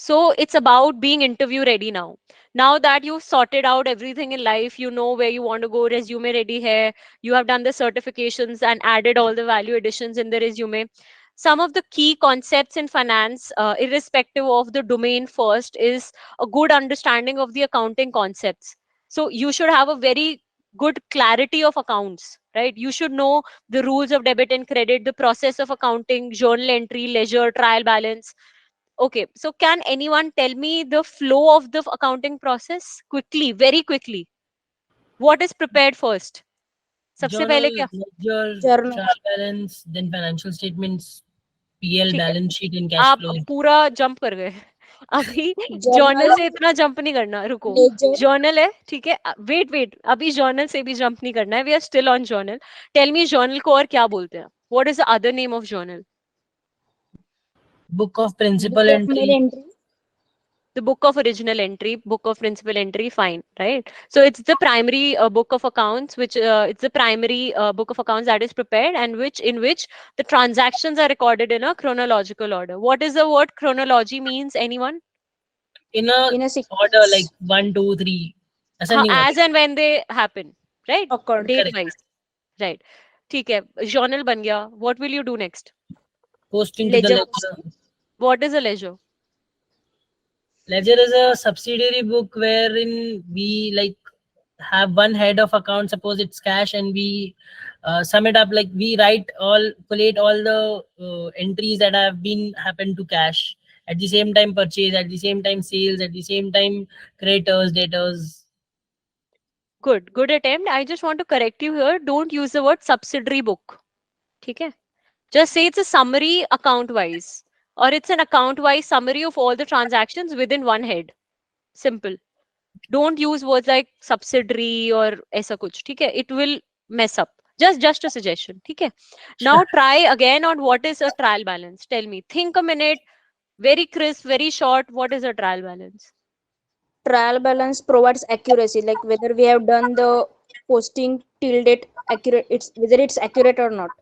So it's about being interview ready now. Now that you've sorted out everything in life, you know where you want to go, resume ready hai, you have done the certifications and added all the value additions in the resume. Some of the key concepts in finance, irrespective of the domain, first is a good understanding of the accounting concepts. So you should have a very good clarity of accounts, right? You should know the rules of debit and credit, the process of accounting, journal entry, ledger, trial balance. Okay, so can anyone tell me the flow of the accounting process quickly, very quickly? What is prepared first? सबसे Journal, पहले क्या? ledger, Journal. trial balance, then financial statements, PL, ठीक है, balance sheet, and cash आप flow. पूरा jump कर गए अभी। जर्नल Journal, से इतना जंप नहीं करना, रुको। ledger. जर्नल है, ठीक है, वेट वेट, अभी जर्नल से भी जंप नहीं करना है, we are still on journal. Tell me journal को और क्या बोलते हैं? What is the other name of journal? Book of principal Book of main entry. entry. The book of original entry, book of principal entry, fine, right? So it's the primary book of accounts, which it's the primary book of accounts that is prepared, and which in which the transactions are recorded in a chronological order. What is the word chronology means? Anyone? In a In a order like sequence. 1, 2, 3, हाँ, ascending order. as and when they happen, right? Occurred. Date Correct. wise, right? ठीक है, journal बन गया. What will you do next? Post into the Ledger ledger. posting. What is a ledger? Ledger is a subsidiary book wherein we like have one head of account. Suppose it's cash, and we sum it up. Like we write all, collate all the entries that have been happened to cash. At the same time, purchase. At the same time, sales. At the same time, creditors, debtors. Good attempt. I just want to correct you here. Don't use the word subsidiary book. ठीक है? Just say it's a summary account wise, or it's an account wise summary of all the transactions within one head. Simple. Don't use words like subsidiary or ऐसा कुछ, ठीक है? It will mess up. Just a suggestion, ठीक है? Now try again on what is a trial balance. Tell me. Think a minute. Very crisp, very short. What is a trial balance? Trial balance provides accuracy, like whether we have done the posting till date accurate, it's whether it's accurate or not.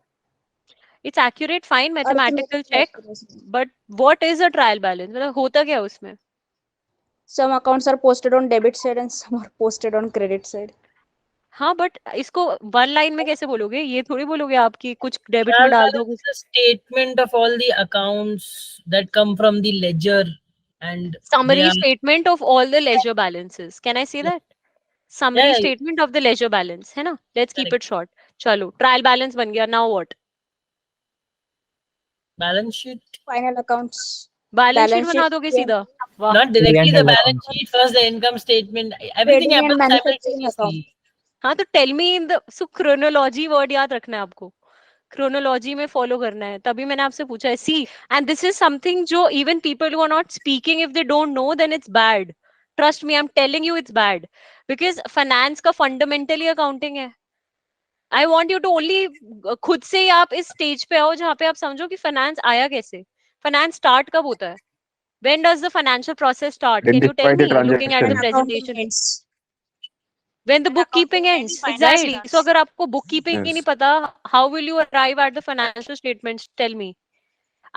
It's accurate, fine, mathematical Arithmetic check. accuracy. But what is a trial balance? मतलब होता क्या है उसमें? Some accounts are posted on debit side and some are posted on credit side. हाँ, but इसको one line में कैसे बोलोगे? ये थोड़ी बोलोगे आप कि कुछ डेबिट में Trial डाल दो, balance कुछ। is a statement of all the accounts that come from the ledger, and they Summary are statement of all the ledger balances. Can I say that? yeah, Summary yeah, statement of the ledger balance, है ना? Let's keep correct. it short. चलो, trial balance बन गया. Now what? Balance sheet. Final accounts. Balance sheet Balance बना sheet. दोगे Yeah. सीधा? वाह. Not directly the P&L balance account. sheet, first the income statement. Everything Trading and happens manufacturing account. simultaneously. हाँ, तो tell me in the so chronology word याद रखना है आपको. Chronology में follow करना है. तभी मैंने आपसे पूछा है. See, and this is something जो even people who are not speaking, if they don't know, then it's bad. Trust me, I'm telling you it's bad. Because finance का fundamentally accounting है. I want you to only खुद से ही आप इस stage पे आओ जहाँ पे आप समझो कि फाइनेंस आया कैसे. फाइनेंस स्टार्ट कब होता है? When does the financial process start? Can you tell Identify the me looking at When the transaction. accounting presentation? ends. When the bookkeeping ends, exactly. So अगर आपको बुक कीपिंग ही नहीं Yes. पता, how will you arrive at the financial statements? Tell me.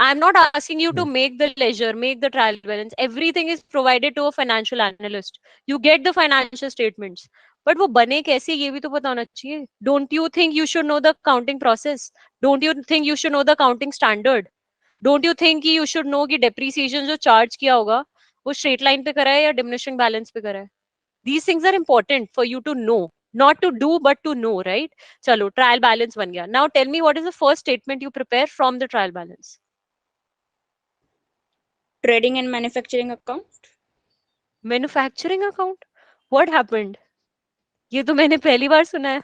I'm not asking you to Yes. make the ledger, make the trial balance. Everything is provided to a financial analyst. You get the financial statements. But वो बने कैसे ये भी तो पता होना चाहिए. Don't you think you should know the accounting process? Don't you think you should know the accounting standard? Don't you think कि you should know कि depreciation जो charge किया होगा वो straight line पे करा है या diminishing balance पे करा है? These things are important for you to know. Not to do, but to know, right? चलो, trial balance बन गया. Now tell me what is the first statement you prepare from the trial balance? Trading and manufacturing account. Manufacturing account? What happened? ये तो मैंने पहली बार सुना है.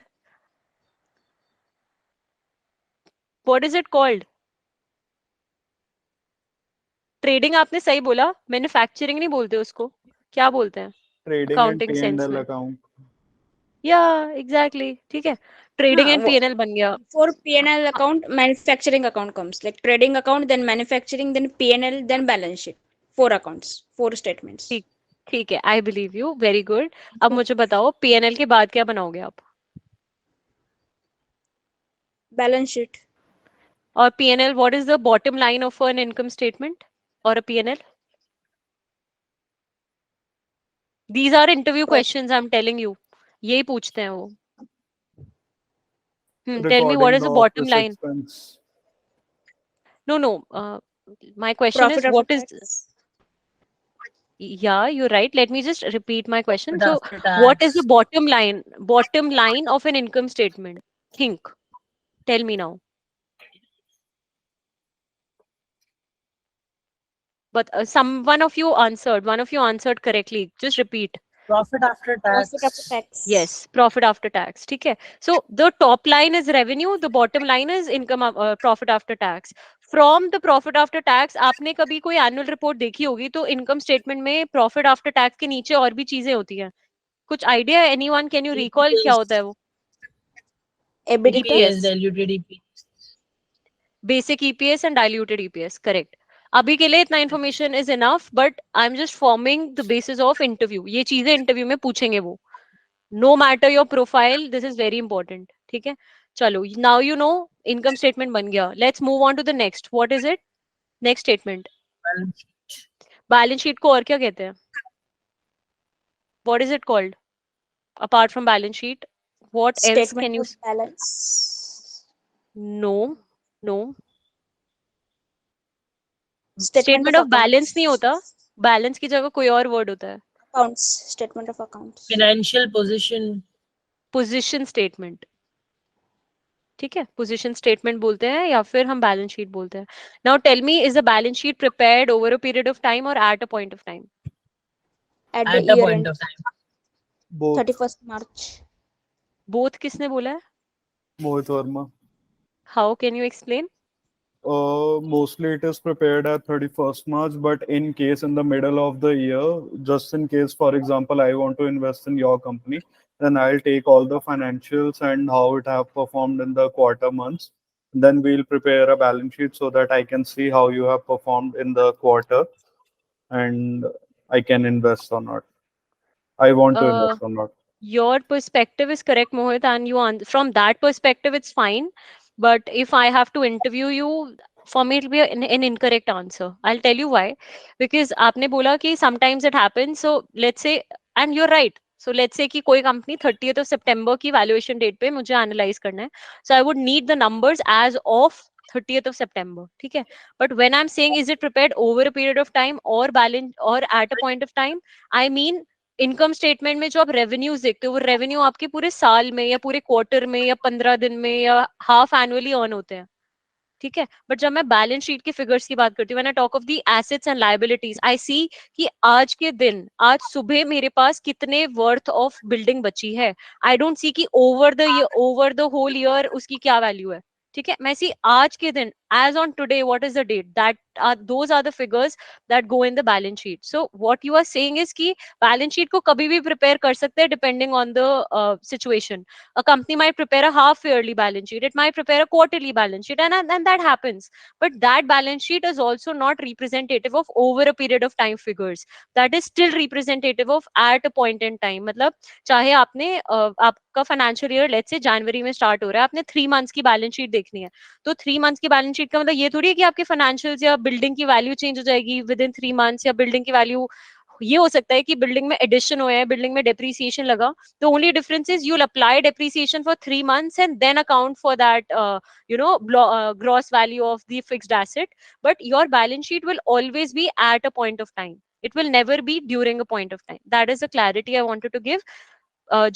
What is it called? Trading आपने सही बोला, मैन्युफैक्चरिंग नहीं बोलते उसको. क्या बोलते हैं Trading and accounting sense P&L में? account. या एग्जैक्टली, ठीक है. ट्रेडिंग एंड हाँ, पीएनएल बन गया. for P&L account, manufacturing account comes. Like trading account, then manufacturing, then P&L, then balance sheet. 4 accounts, 4 statements. ठीक, ठीक है, I believe you, very good. अब मुझे बताओ पीएनएल के बाद क्या बनाओगे आप? Balance sheet. और PNL, what is the bottom line of an income statement और अ PNL? These are interview questions, I'm telling you. यही पूछते हैं वो. Tell me, what Recording is the the bottom office line? expense. No. My question Profit is, after what is? tax. Yeah, you're right. Let me just repeat my question. But So, after what is the tax, bottom line? Bottom line of an income statement. Think. Tell me now. But one of you answered. One of you answered correctly. Just repeat. profit after Profit after tax. tax. Yes, profit after tax. ठीक है. So the top line is revenue, the bottom line is income, profit after tax. From the profit after tax, आपने कभी कोई annual report देखी होगी तो income statement में profit after tax के नीचे और भी चीजें होती हैं. कुछ idea है? Anyone can you recall क्या होता है वो? EBITDA. EPS, EPS, diluted EPS. basic EPS and diluted EPS. Correct. अभी के लिए इतना information is enough, but I'm just forming the basis of interview. ये चीजें interview में पूछेंगे वो. No matter your profile, this is very important. ठीक है. चलो, now you know income statement बन गया. Let's move on to the next. What is it? Next statement. Balance sheet. Balance sheet को और क्या कहते हैं? What is it called? Apart from balance sheet, what else Statement can you? of balance. No, no. Statement Statement of of balance नहीं होता. accounts. Balance की जगह कोई और word होता है. Accounts. Statement of accounts. Financial position. Position statement. ठीक है. Position statement बोलते हैं या फिर हम balance sheet बोलते हैं. Now tell me, is the balance sheet prepared over a period of time or at a point of time? At the At a year point end. of time. Both. 31st March. Both किसने बोला है? Mohit Verma. How can you explain? Mostly it is prepared at 31st March, but in case in the middle of the year, just in case, for example, I want to invest in your company, then I'll take all the financials and how it have performed in the quarter months. Then we'll prepare a balance sheet so that I can see how you have performed in the quarter and I can invest or not. I want to Uh, invest or not. your perspective is correct, Mohit, and from that perspective, it's fine. But if I have to interview you, for me, it'll be an incorrect answer. I'll tell you why. Because आपने बोला कि sometimes it happens. So let's say, and you're right. So let's say कि कोई company 30th of September की valuation date पे मुझे analyze करना है. So I would need the numbers as of 30th of September. ठीक है. But when I'm saying is it prepared over a period of time or balance or at a point of time, I mean income statement में जो आप revenues देखते हो वो revenue आपके पूरे साल में या पूरे क्वार्टर में या 15 दिन में या हाफ एनुअली अर्न होते हैं. ठीक है. बट जब मैं बैलेंस शीट के फिगर्स की बात करती हूँ, when I talk of the assets and liabilities, I see कि आज के दिन, आज सुबह मेरे पास कितने वर्थ ऑफ बिल्डिंग बची है. आई डोंट सी कि ओवर द होल ईयर उसकी क्या वैल्यू है. ठीक है. मैं सी आज के दिन, as on today, what is the date, that those are the figures that go in the balance sheet. So what you are saying is कि बैलेंस शीट को कभी भी प्रिपेयर कर सकते हैं depending on the situation. A company might prepare a half yearly balance sheet, it might prepare a quarterly balance sheet, and that happens. But that balance sheet is also not representative of over a period of time figures. That is still representative of at a point in time. मतलब चाहे आपने आपका financial year let's say जनवरी में start हो रहा है, आपने 3 months की बैलेंस शीट देखनी है, तो 3 मंथ्स की बैलेंस शीट का मतलब ये थोड़ी है कि आपके फाइनेंशियल्स या बिल्डिंग की वैल्यू चेंज हो जाएगी विद इन 3 मंथ्स, या बिल्डिंग की वैल्यू, ये हो सकता है कि बिल्डिंग में एडिशन हुए हैं, बिल्डिंग में डेप्रिसिएशन लगा. The only difference is you'll apply depreciation for 3 months and then account for that, gross value of the fixed asset. But your balance sheet will always be at a point of time. It will never be during a point of time. That is the clarity I wanted to give.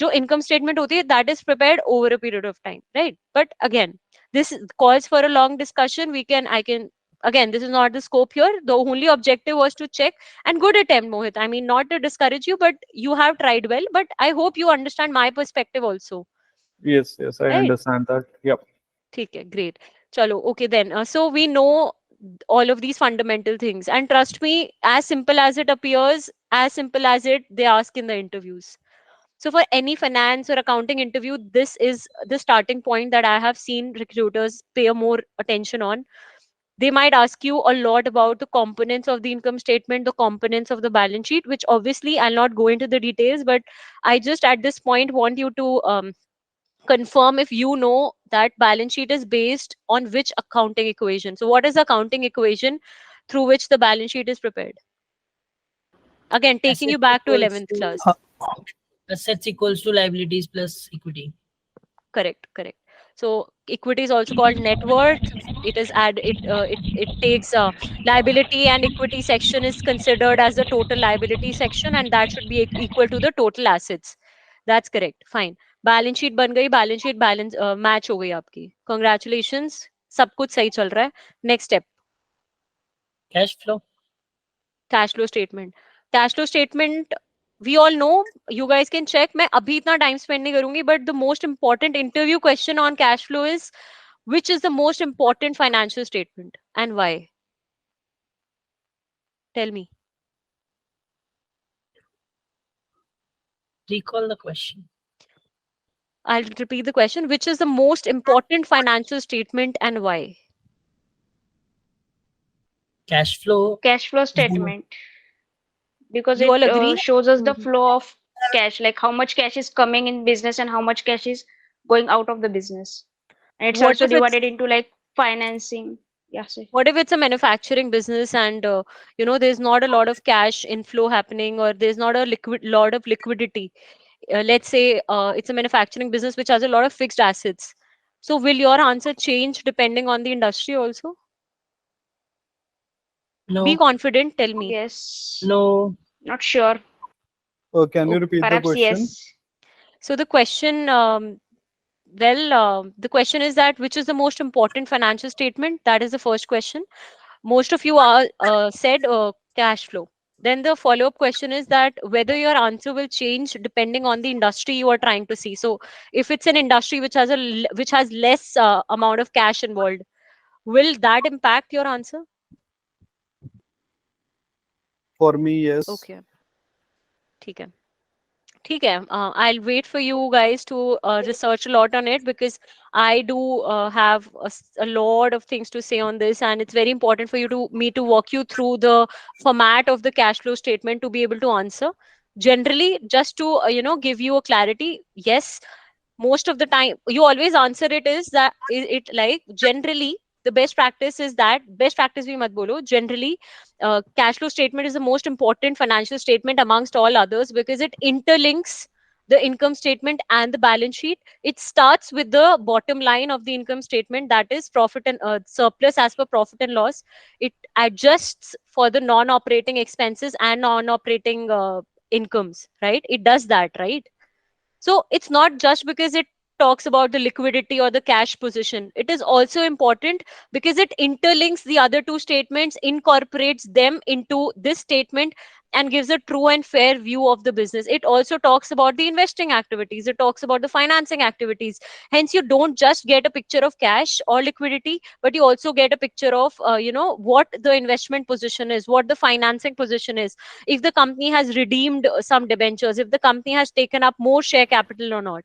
जो income statement होती है, that is prepared over a period of time, right? But again, this calls for a long discussion. I can, again, this is not the scope here. The only objective was to check, and good attempt, Mohit. I mean, not to discourage you, but you have tried well. But I hope you understand my perspective also, Yes, I right? understand that. Yep. ठीक है, great. Chalo, okay then. So we know all of these fundamental things, and trust me, as simple as it appears, as simple as it they ask in the interviews. So for any finance or accounting interview, this is the starting point that I have seen recruiters pay more attention on. They might ask you a lot about the components of the income statement, the components of the balance sheet, which obviously I'll not go into the details, but I just at this point want you to confirm if you know that balance sheet is based on which accounting equation. So what is the accounting equation through which the balance sheet is prepared? Again, taking you Assets back to equals 11th to class. assets equals to liabilities plus equity. Correct, correct. So equity is also called net worth. It is it takes liability and equity section is considered as the total liability section, and that should be equal to the total assets. That's correct. Fine. Balance sheet बन गई, balance sheet balance match हो गई आपकी. Congratulations. सब कुछ सही चल रहा है. Next step. Cash flow. Cash flow statement. Cash flow statement, we all know, you guys can check. मैं अभी इतना time spend नहीं करूंगी, but the most important interview question on cash flow is, which is the most important financial statement and why? Tell me. Recall the question. I'll repeat the question. Which is the most important financial statement and why? Cash flow. Cash flow is the- statement, because You it all agree? shows us the Mhm. flow of cash, like how much cash is coming in business and how much cash is going out of the business. And it's What also if it's divided into like financing. Yeah, sir. what if it's a manufacturing business and there's not a lot of cash inflow happening, or there's not a lot of liquidity? Let's say it's a manufacturing business which has a lot of fixed assets. So will your answer change depending on the industry also? Be No. confident, tell me. Yes. No. Not sure. Can you Okay. repeat the Perhaps question? yes. So the question, the question is that which is the most important financial statement? That is the first question. Most of you are said cash flow. Then the follow-up question is that whether your answer will change depending on the industry you are trying to see. So if it's an industry which has which has less amount of cash involved, will that impact your answer? For me, yes. Okay, ठीक है. ठीक है. I'll wait for you guys to research a lot on it, because I do have a lot of things to say on this, and it's very important for me to walk you through the format of the cash flow statement to be able to answer. Generally, just to give you a clarity, yes, most of the time you always answer it is that it like generally the best practice is that best practice bhi mat bolo. Generally, cash flow statement is the most important financial statement amongst all others, because it interlinks the income statement and the balance sheet. It starts with the bottom line of the income statement, that is profit and surplus as per profit and loss. It adjusts for the non-operating expenses and non-operating incomes, right? It does that, right? So it's not just because it talks about the liquidity or the cash position. It is also important because it interlinks the other two statements, incorporates them into this statement, and gives a true and fair view of the business. It also talks about the investing activities, it talks about the financing activities. Hence, you don't just get a picture of cash or liquidity, but you also get a picture of what the investment position is, what the financing position is, if the company has redeemed some debentures, if the company has taken up more share capital or not.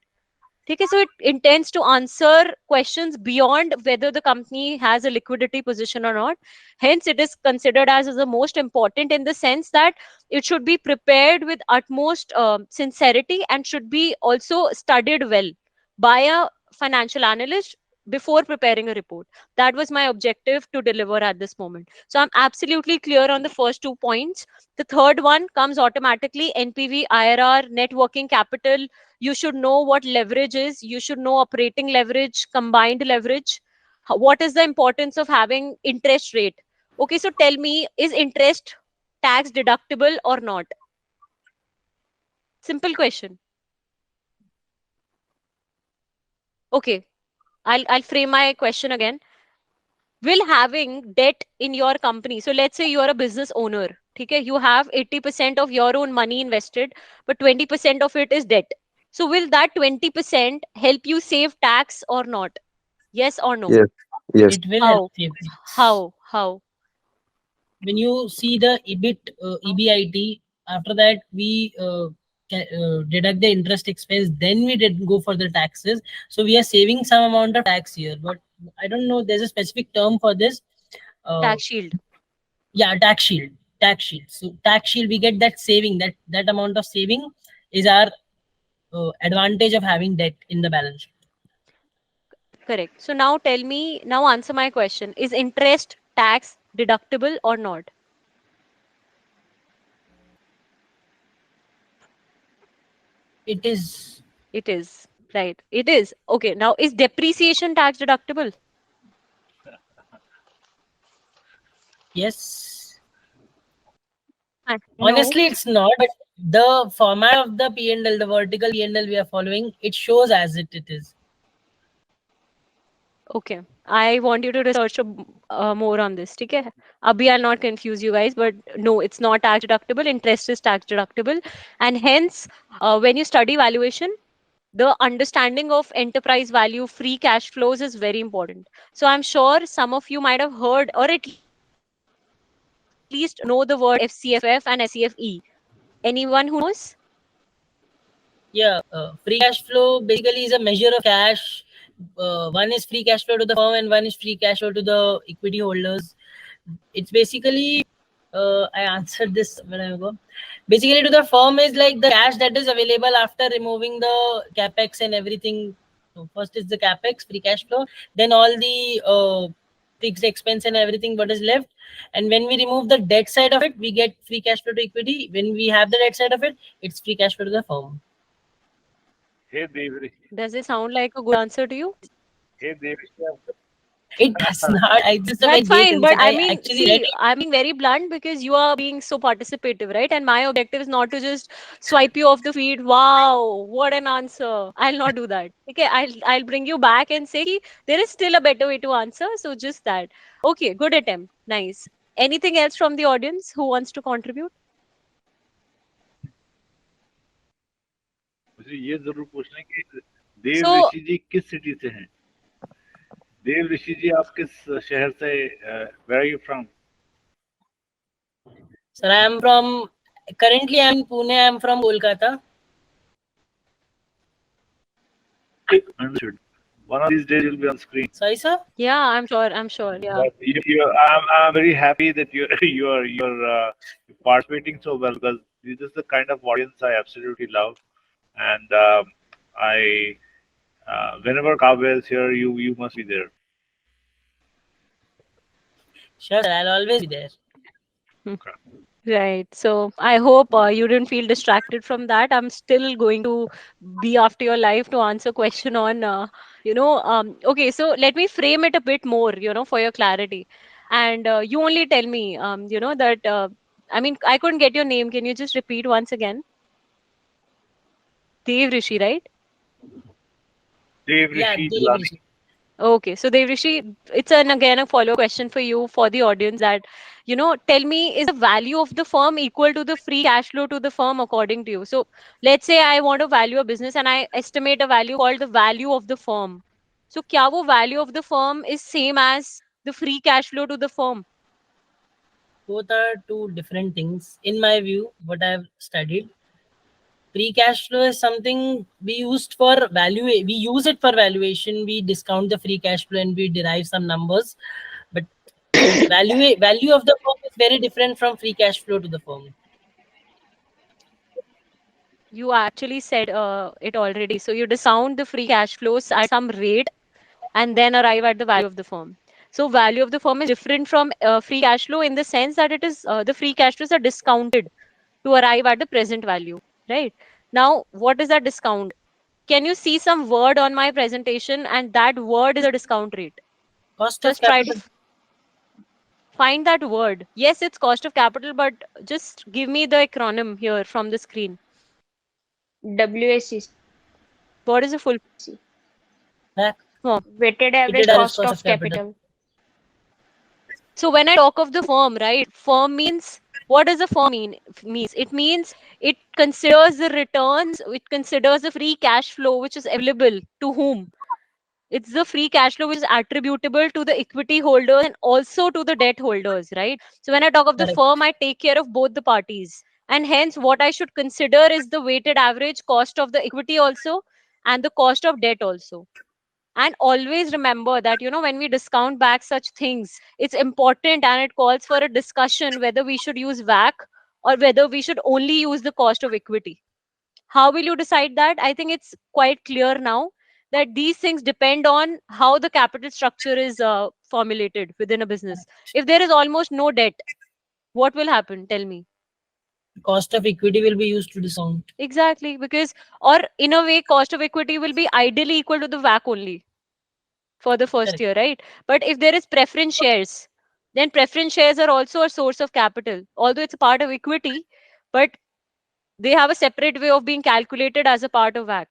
Okay, so it intends to answer questions beyond whether the company has a liquidity position or not. Hence, it is considered as the most important in the sense that it should be prepared with utmost sincerity and should be also studied well by a financial analyst before preparing a report. That was my objective to deliver at this moment. So I'm absolutely clear on the first 2 points. The third one comes automatically: NPV, IRR, net working capital. You should know what leverage is. You should know operating leverage, combined leverage. What is the importance of having interest rate? Okay, so tell me, is interest tax deductible or not? Simple question. Okay, I'll frame my question again. Will having debt in your company, so let's say you are a business owner, okay, you have 80% of your own money invested, but 20% of it is debt. So will that 20% help you save tax or not? Yes or no? Yes, yes. It will help How? save tax. How? When you see the EBIT, EBIT, after that we deduct the interest expense, then we did go for the taxes. So we are saving some amount of tax here, but I don't know. There's a specific term for this. Tax shield. Yeah, tax shield. Tax shield. So tax shield, we get that saving. That amount of saving is our advantage of having debt in the balance sheet. Correct. So now tell me, now answer my question. Is interest tax deductible or not? It is. It is. Right. It is. Okay. Now, is depreciation tax deductible? Yes. No. Honestly, it's not. But the format of the P&L, the vertical P&L we are following, it shows as it is. Okay. I want you to research more on this. Okay. Abhi, I'll not confuse you guys, but no, it's not tax deductible. Interest is tax deductible. And hence, when you study valuation, the understanding of enterprise value, free cash flows is very important. So I'm sure some of you might have heard or at least know the word FCFF and FCFE. Anyone who knows? Yeah, free cash flow basically is a measure of cash. One is free cash flow to the firm, and one is free cash flow to the equity holders. It's basically, I answered this when I go. Basically, to the firm is like the cash that is available after removing the capex and everything. So first is the capex, free cash flow, then all the fixed expense and everything what is left. And when we remove the debt side of it, we get free cash flow to equity. When we have the debt side of it, it's free cash flow to the firm. Hey Devrishi, Does it sound like a good answer to you? hey Devrishi, It does not. I just a very That's great fine, but insight. I I mean, actually read see, it. I'm being very blunt because you are being so participative, right? And my objective is not to just swipe you off the feed. Wow, what an answer! I'll not do that. Okay, I'll bring you back and say "Ki, there is still a better way to answer. So just that. Okay, good attempt. Nice. Anything else from the audience who wants to contribute? मुझे ये जरूर पूछना है कि देव So ऋषि जी किस city से हैं? देव ऋषि जी आप किस शहर से where are you from? Sir, I am from. Currently, I am in Pune. I am from Kolkata. Understood. One of these days you'll be on screen. Sorry, sir. yeah, I'm sure. I'm sure. Yeah. But I'm very happy that you're participating so well because this is the kind of audience I absolutely love, and I whenever Kavya is here, you must be there. Sure, sir, I'll always be there. Right. So I hope you didn't feel distracted from that. I'm still going to be after your life to answer question on, okay, so let me frame it a bit more, for your clarity. And you only tell me, that, I mean, I couldn't get your name. Can you just repeat once again? Dev Rishi, right? Dev Yeah, Rishi Dev Jalani. Rishi. Okay, so Devrishi, it's again a follow question for you for the audience that, tell me, is the value of the firm equal to the free cash flow to the firm according to you? So let's say I want to value a business and I estimate a value called the value of the firm. So kya wo value of the firm is same as the free cash flow to the firm? Both are two different things. In my view, what I've studied, free cash flow is something we used for value. We use it for valuation. We discount the free cash flow and we derive some numbers. But value of the firm is very different from free cash flow to the firm. You actually said it already. So you discount the free cash flows at some rate and then arrive at the value of the firm. So value of the firm is different from free cash flow in the sense that it is the free cash flows are discounted to arrive at the present value, right? Now, what is that discount? Can you see some word on my presentation and that word is a discount rate? Cost of Just try to capital. find that word. Yes, it's cost of capital, but just give me the acronym here from the screen. WACC, What is the full Back. form? weighted average Weighted average cost of capital. So when I talk of the firm, right? Firm means what does a firm means? It means it considers the returns, it considers the free cash flow which is available to whom? It's the free cash flow which is attributable to the equity holders and also to the debt holders, right? So when I talk of the Correct. firm, I take care of both the parties. And hence, what I should consider is the weighted average cost of the equity also and the cost of debt also. And always remember that, when we discount back such things, it's important and it calls for a discussion whether we should use WACC or whether we should only use the cost of equity. How will you decide that? I think it's quite clear now that these things depend on how the capital structure is formulated within a business. If there is almost no debt, what will happen? Tell me. cost of equity will be used to discount. Exactly, because, or in a way, cost of equity will be ideally equal to the WACC only for the first Correct. year, right? But if there is preference shares, then preference shares are also a source of capital, although it's a part of equity, but they have a separate way of being calculated as a part of WACC.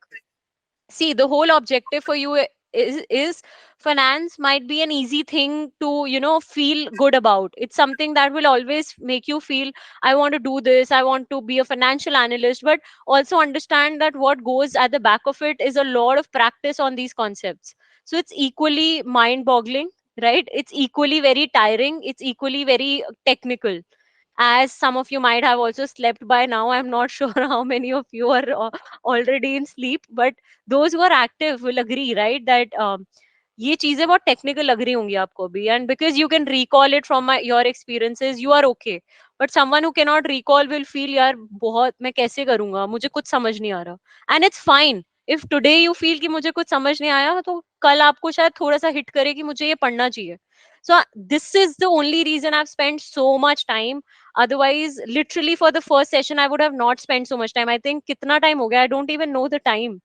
See, the whole objective for you is finance might be an easy thing to, feel good about. It's something that will always make you feel, I want to do this, I want to be a financial analyst, but also understand that what goes at the back of it is a lot of practice on these concepts. So it's equally mind boggling, right? It's equally very tiring, it's equally very technical. As some of you might have also slept by now, I'm not sure how many of you are already in sleep, but those who are active will agree, right, that ये चीजें बहुत technical लग रही होंगी आपको भी, and because you can recall it from your experiences you are okay, but someone who can not recall will feel, यार बहुत मैं कैसे करूंगा, मुझे कुछ समझ नहीं आ रहा, and it's fine if today you feel कि मुझे कुछ समझ नहीं आया, तो कल आपको शायद थोड़ा सा हिट करे कि मुझे ये पढ़ना चाहिए. So this is the only reason I've spent so much time. Otherwise, literally for the first session, I would have not spent so much time. I think kitna time ho gaya, I don't even know the time.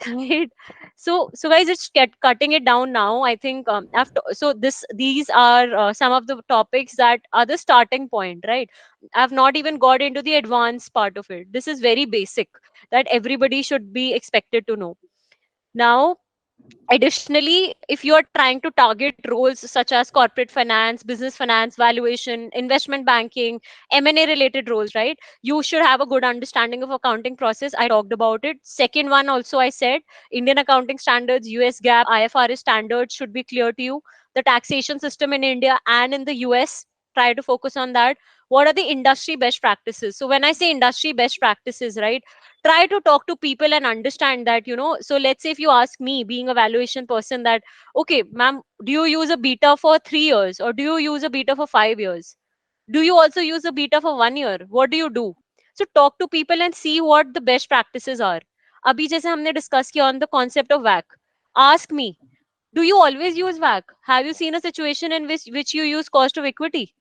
Right. So guys, it's cutting it down now. I think after, so these are some of the topics that are the starting point, right? I've not even got into the advanced part of it. This is very basic that everybody should be expected to know. Now, additionally, if you are trying to target roles such as corporate finance, business finance, valuation, investment banking, M&A related roles, right, you should have a good understanding of accounting process. I talked about it. Second one also, I said Indian accounting standards, US GAAP, IFRS standards should be clear to you. The taxation system in India and in the US, try to focus on that. What are the industry best practices? So when I say industry best practices, right, try to talk to people and understand that, so let's say if you ask me, being a valuation person, that okay ma'am, do you use a beta for 3 years or do you use a beta for 5 years? Do you also use a beta for 1 year? What do you do? So talk to people and see what the best practices are. Abhi jaise humne discuss kiya on the concept of WACC, ask me, do you always use WACC? Have you seen a situation in which you use cost of equity?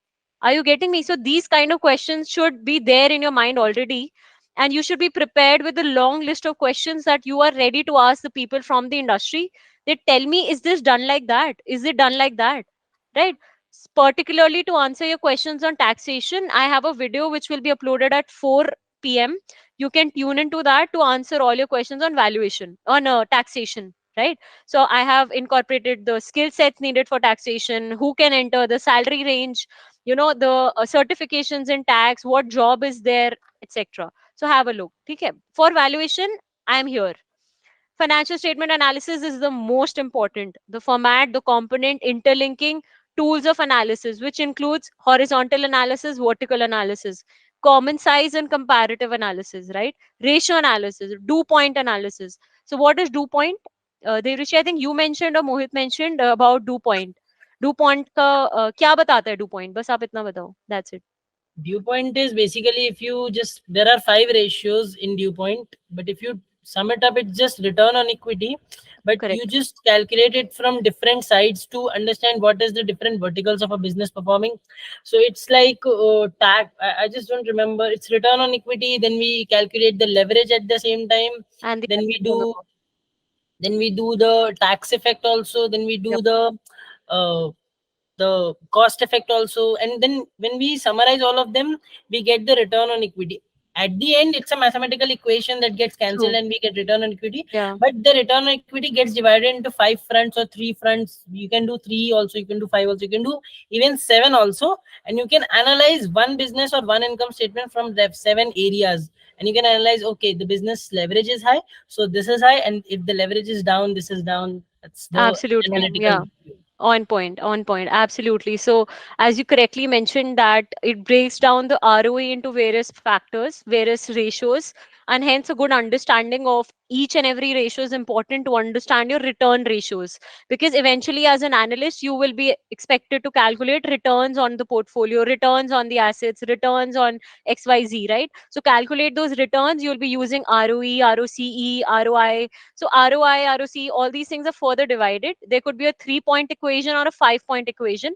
Are you getting me? So these kind of questions should be there in your mind already, and you should be prepared with a long list of questions that you are ready to ask the people from the industry. They tell me, is this done like that? Is it done like that? Right? Particularly to answer your questions on taxation, I have a video which will be uploaded at 4 p.m. You can tune into that to answer all your questions on valuation, on taxation. Right? So I have incorporated the skill sets needed for taxation, who can enter, the salary range, the certifications in tax, what job is there, etc. So have a look. Okay. For valuation, I am here. Financial statement analysis is the most important. The format, the component, interlinking, tools of analysis, which includes horizontal analysis, vertical analysis, common size and comparative analysis, right? Ratio analysis, dew point analysis. So what is dew point? Devrishi, I think you mentioned or Mohit mentioned about dew point. Dew point का क्या बताता है dew point? बस आप इतना बताओ. That's it. Dew point is basically, if you just, there are 5 ratios in dew point, but if you sum it up, it's just return on equity, but you Correct. just calculate it from different sides to understand what is the different verticals of a business performing. So it's like I just don't remember, it's return on equity, then we calculate the leverage at the same time, And the then we do the tax effect also, then we do yep. uh, the cost effect also, and then when we summarize all of them, we get the return on equity. At the end, it's a mathematical equation that gets cancelled True. and we get return on equity. Yeah. But the return on equity gets divided into 5 fronts or 3 fronts. You can do 3 also, you can do 5 also, you can do even 7 also, and you can analyze one business or one income statement from the 7 areas, and you can analyze, okay, the business leverage is high, so this is high, and if the leverage is down, this is down. That's the Absolutely. analytical Yeah. view. On point, absolutely. So as you correctly mentioned, that it breaks down the ROE into various factors, various ratios, and hence a good understanding of each and every ratio is important to understand your return ratios, because eventually as an analyst you will be expected to calculate returns on the portfolio, returns on the assets, returns on XYZ, right? So calculate those returns, you'll be using ROE, ROCE, ROI. So ROI, ROC, all these things are further divided. There could be a 3-point equation or a 5-point equation.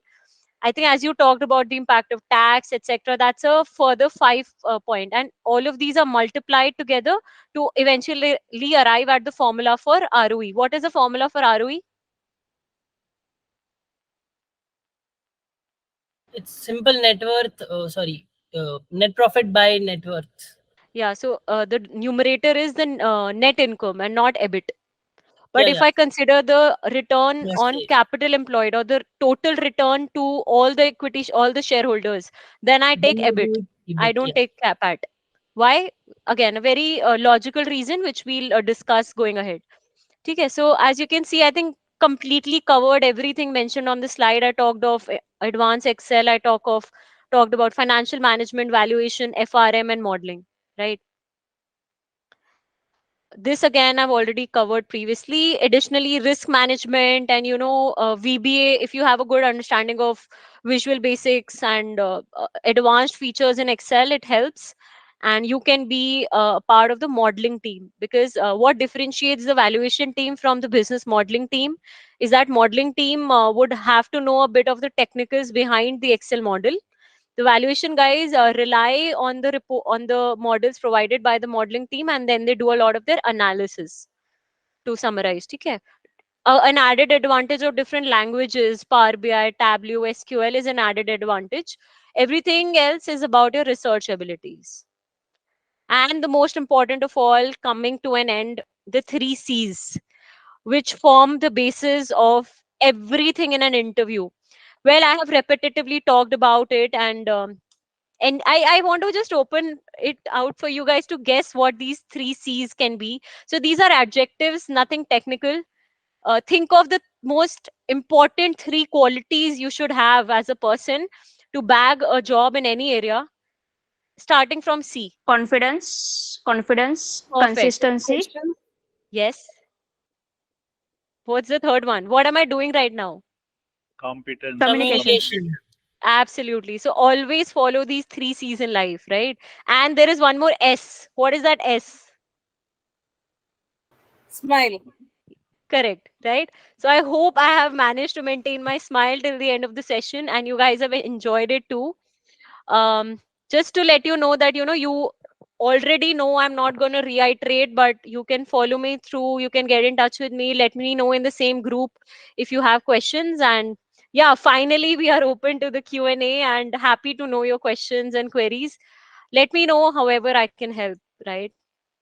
I think as you talked about the impact of tax, etc., that's a further 5 point, and all of these are multiplied together to eventually arrive at the formula for ROE. What is the formula for ROE? It's simple net worth. Net profit by net worth. Yeah, so the numerator is the net income and not EBIT. But Yeah, if yeah. I consider the return on Mostly. capital employed or the total return to all the equity, all the shareholders, then I take Then you EBIT. do I EBIT. don't Yeah. take CAPAT. Why? Again, a very logical reason which we'll discuss going ahead. Okay, so as you can see, I think completely covered everything mentioned on the slide. I talked of advanced Excel. I talked about financial management, valuation, FRM, and modeling. Right. This again I've already covered previously. Additionally, risk management and VBA. If you have a good understanding of Visual Basics and advanced features in Excel, it helps. And you can be a part of the modeling team, because what differentiates the valuation team from the business modeling team is that modeling team would have to know a bit of the technicals behind the Excel model. The valuation guys rely on the report, on the models provided by the modeling team, and then they do a lot of their analysis to summarize. Okay. An added advantage of different languages, Power BI, Tableau, SQL is an added advantage. Everything else is about your research abilities. And the most important of all, coming to an end, the 3 C's, which form the basis of everything in an interview. Well, I have repetitively talked about it, and I want to just open it out for you guys to guess what these 3 C's can be. So these are adjectives, nothing technical. Think of the most important 3 qualities you should have as a person to bag a job in any area, starting from C. Confidence, Perfect. consistency, Yes. What's the third one? What am I doing right now? Competence. communication. Communication. Absolutely. So always follow these 3 C's in life, right? And there is one more S. What is that S? Smile. Correct, right? So I hope I have managed to maintain my smile till the end of the session and you guys have enjoyed it too. Um, just to let you know that, you already know, I'm not going to reiterate, but you can follow me through, you can get in touch with me, let me know in the same group if you have questions. And yeah, finally, we are open to the Q&A and happy to know your questions and queries. Let me know however I can help, right?